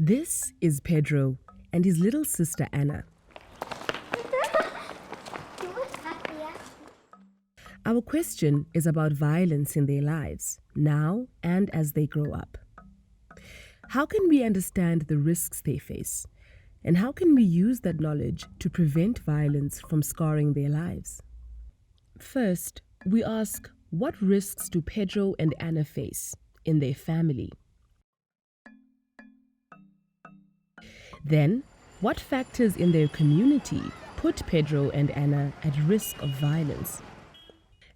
This is Pedro and his little sister Anna. Our question is about violence in their lives, now and as they grow up. How can we understand the risks they face? And how can we use that knowledge to prevent violence from scarring their lives? First, we ask, what risks do Pedro and Anna face in their family? Then, what factors in their community put Pedro and Anna at risk of violence?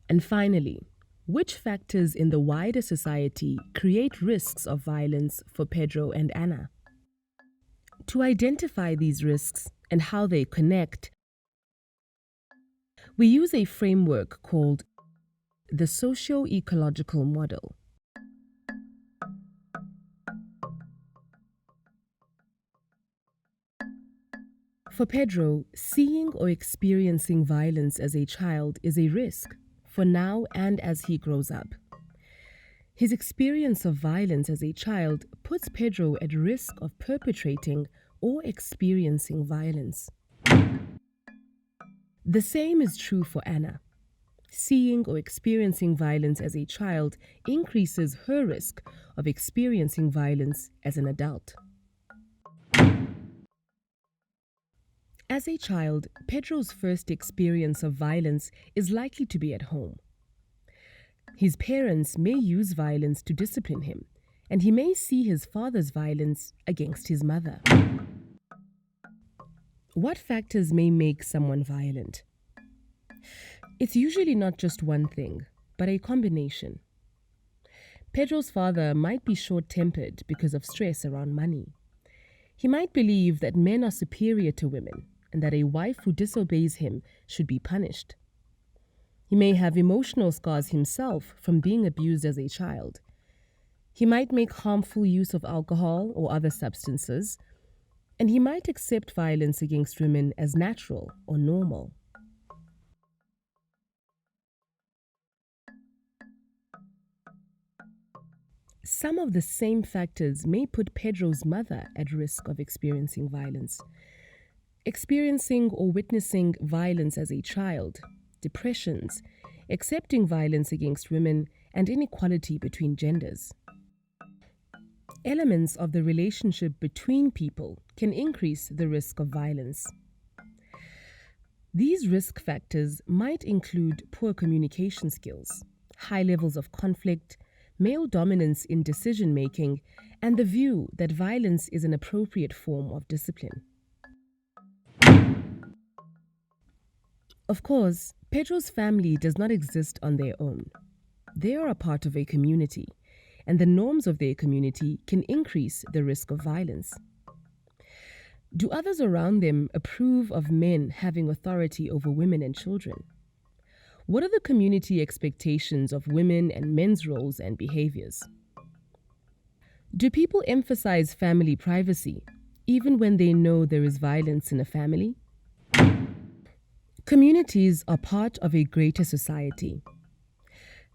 And finally, which factors in the wider society create risks of violence for Pedro and Anna? To identify these risks and how they connect, we use a framework called the Socio-ecological Model. For Pedro, seeing or experiencing violence as a child is a risk for now and as he grows up. His experience of violence as a child puts Pedro at risk of perpetrating or experiencing violence. The same is true for Anna. Seeing or experiencing violence as a child increases her risk of experiencing violence as an adult. As a child, Pedro's first experience of violence is likely to be at home. His parents may use violence to discipline him, and he may see his father's violence against his mother. What factors may make someone violent? It's usually not just one thing, but a combination. Pedro's father might be short-tempered because of stress around money. He might believe that men are superior to women and that a wife who disobeys him should be punished. He may have emotional scars himself from being abused as a child. He might make harmful use of alcohol or other substances, and he might accept violence against women as natural or normal. Some of the same factors may put Pedro's mother at risk of experiencing violence. Experiencing or witnessing violence as a child, depressions, accepting violence against women, and inequality between genders. Elements of the relationship between people can increase the risk of violence. These risk factors might include poor communication skills, high levels of conflict, male dominance in decision-making, and the view that violence is an appropriate form of discipline. Of course, Pedro's family does not exist on their own. They are a part of a community, and the norms of their community can increase the risk of violence. Do others around them approve of men having authority over women and children? What are the community expectations of women and men's roles and behaviors? Do people emphasize family privacy, even when they know there is violence in a family? Communities are part of a greater society.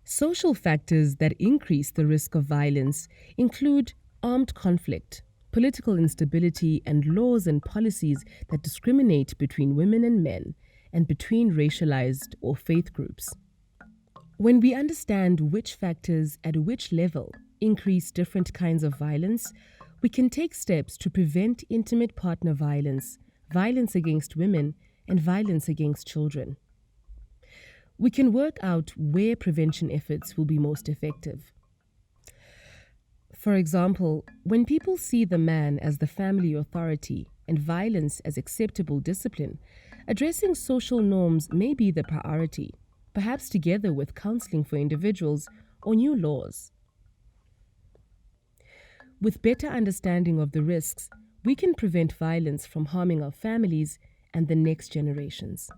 Social factors that increase the risk of violence include armed conflict, political instability, and laws and policies that discriminate between women and men and between racialized or faith groups. When we understand which factors at which level increase different kinds of violence, we can take steps to prevent intimate partner violence, violence against women, and violence against children. We can work out where prevention efforts will be most effective. For example, when people see the man as the family authority and violence as acceptable discipline, addressing social norms may be the priority, perhaps together with counseling for individuals or new laws. With better understanding of the risks, we can prevent violence from harming our families and the next generations.